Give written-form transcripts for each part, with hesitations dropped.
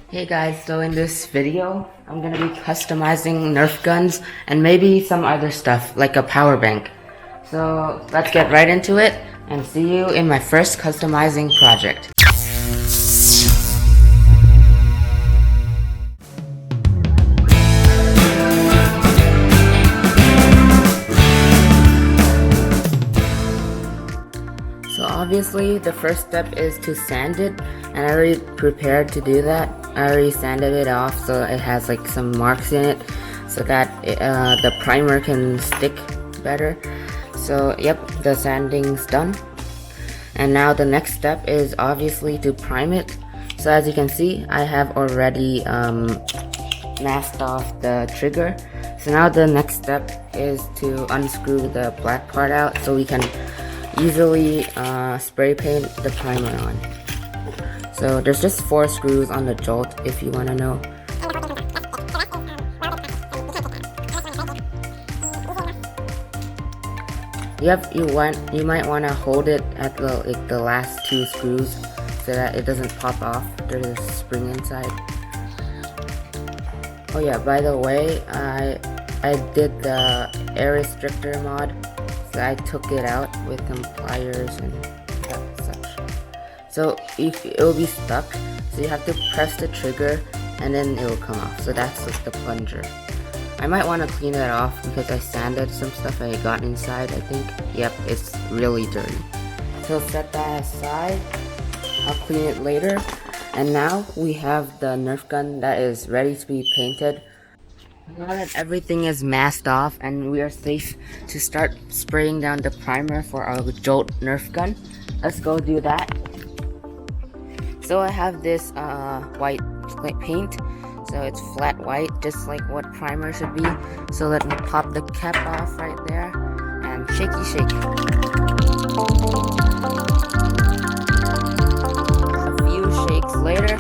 Hey guys, so in this video, I'm gonna be customizing Nerf guns and maybe some other stuff like a power bank. So let's get right into it and see you in my first customizing project. So obviously the first step is to sand it, and I already prepared to do that. I already sanded it off so it has like some marks in it so that the primer can stick better. So yep, the sanding's done. And now the next step is obviously to prime it. So as you can see, I have already masked off the trigger. So now the next step is to unscrew the black part out so we can easily spray paint the primer on. So there's just 4 screws on the Jolt if you want to know. Yep, you might want to hold it at the last 2 screws so that it doesn't pop off. There's a spring inside. Oh yeah, by the way, I did the air restrictor mod. So I took it out with some pliers and such. So if it will be stuck, so you have to press the trigger and then it will come off. So that's like the plunger. I might want to clean that off because I sanded some stuff I got inside, I think. Yep, it's really dirty. So set that aside. I'll clean it later. And now we have the Nerf gun that is ready to be painted. Now that everything is masked off and we are safe to start spraying down the primer for our Jolt Nerf gun, let's go do that. So I have this white paint, so it's flat white, just like what primer should be. So let me pop the cap off right there and shaky shake. A few shakes later,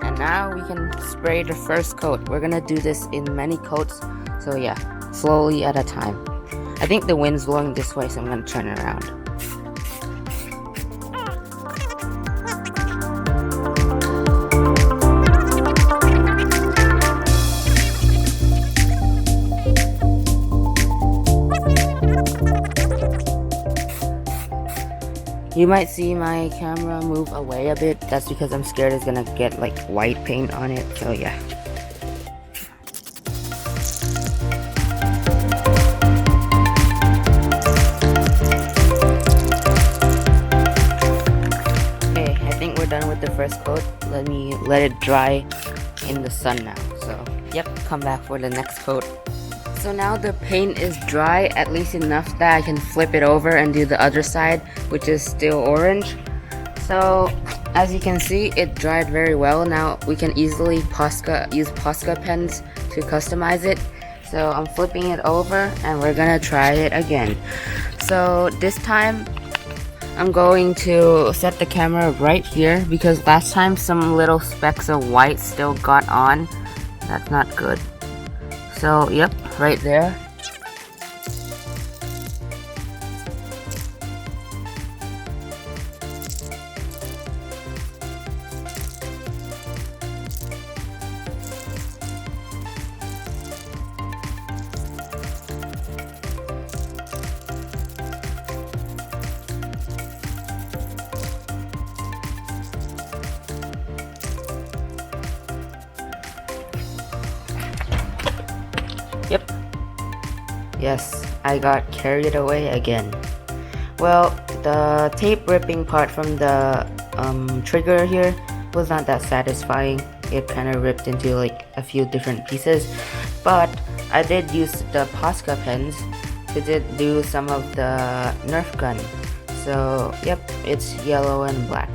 and now we can spray the first coat. We're gonna do this in many coats, so yeah, slowly at a time. I think the wind's blowing this way, so I'm gonna turn it around. You might see my camera move away a bit. That's because I'm scared it's gonna get like white paint on it, so yeah. Okay, I think we're done with the first coat. Let it dry in the sun now. So yep, come back for the next coat. So now the paint is dry, at least enough that I can flip it over and do the other side, which is still orange. So as you can see, it dried very well. Now we can easily use Posca pens to customize it. So I'm flipping it over and we're gonna try it again. So this time I'm going to set the camera right here because last time some little specks of white still got on. That's not good. So yep, right there. Yep. Yes, I got carried away again. Well, the tape ripping part from the trigger here was not that satisfying. It kind of ripped into like a few different pieces. But I did use the Posca pens to do some of the Nerf gun. So yep, it's yellow and black.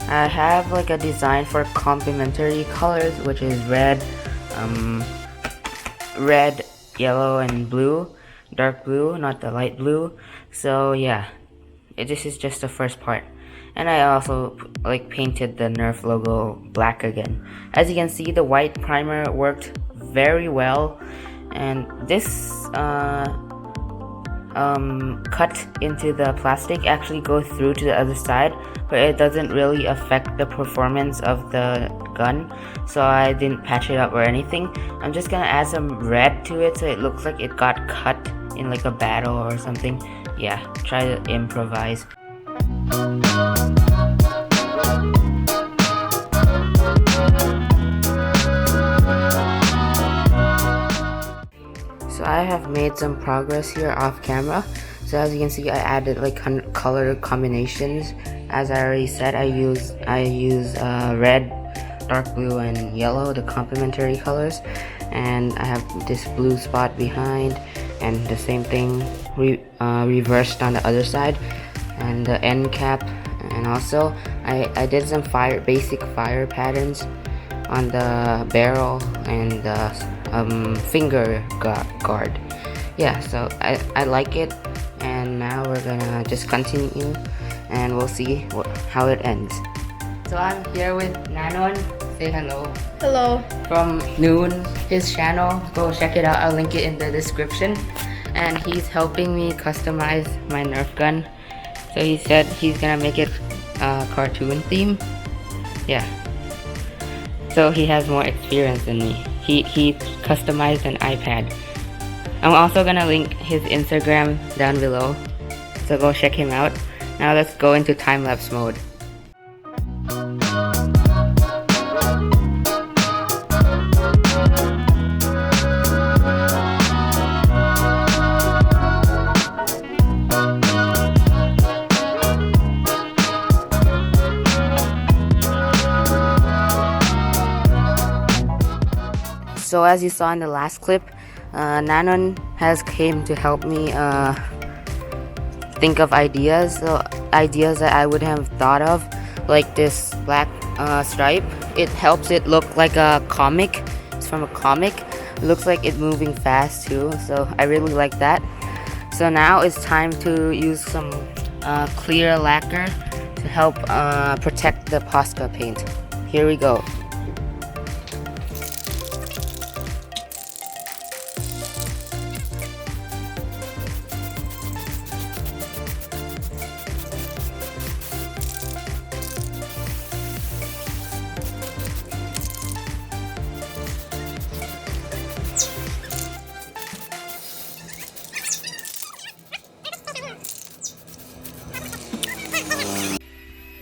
I have like a design for complementary colors, which is red, yellow, and blue. Dark blue, not the light blue. So yeah, this is just the first part. And I also like painted the Nerf logo black again. As you can see, the white primer worked very well. And this cut into the plastic actually goes through to the other side, but it doesn't really affect the performance of the gun, so I didn't patch it up or anything. I'm just gonna add some red to it so it looks like it got cut in like a battle or something. Yeah, try to improvise. So I have made some progress here off camera. So as you can see, I added like color combinations. As I already said, I use red, dark blue, and yellow, the complementary colors. And I have this blue spot behind, and the same thing reversed on the other side, and the end cap. And also, I did some basic fire patterns on the barrel and the finger guard. Yeah, so I like it, and now we're gonna just continue and we'll see how it ends. So I'm here with Nanon. Say hello. Hello. From Noon, his channel. Go check it out, I'll link it in the description. And he's helping me customize my Nerf gun. So he said he's gonna make it cartoon theme. Yeah. So he has more experience than me. He customized an iPad. I'm also gonna link his Instagram down below, so go check him out. Now let's go into time-lapse mode. So as you saw in the last clip, Nanon has came to help me think of ideas. So ideas that I wouldn't have thought of, like this black stripe. It helps it look like a comic. It's from a comic. It looks like it's moving fast too, so I really like that. So now it's time to use some clear lacquer to help protect the Posca paint. Here we go.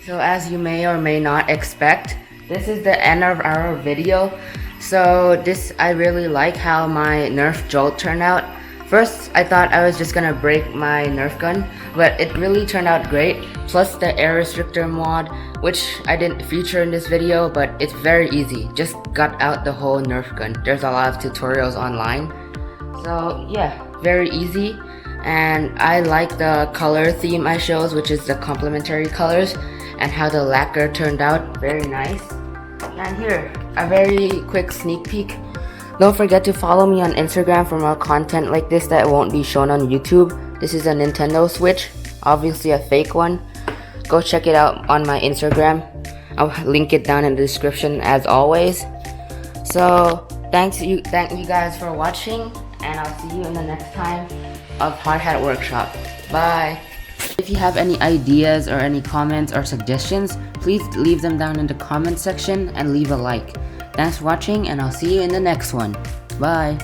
So as you may or may not expect, this is the end of our video. So I really like how my Nerf Jolt turned out. First, I thought I was just gonna break my Nerf gun, but it really turned out great. Plus the air restrictor mod, which I didn't feature in this video, but it's very easy. Just gut out the whole Nerf gun. There's a lot of tutorials online. So yeah, very easy. And I like the color theme I chose, which is the complementary colors, and how the lacquer turned out, very nice. And here, a very quick sneak peek. Don't forget to follow me on Instagram for more content like this that won't be shown on YouTube. This is a Nintendo Switch, obviously a fake one. Go check it out on my Instagram. I'll link it down in the description as always. So thank you guys for watching, and I'll see you in the next time of Hat Workshop. Bye. If you have any ideas or any comments or suggestions, please leave them down in the comment section and leave a like. Thanks for watching, and I'll see you in the next one. Bye.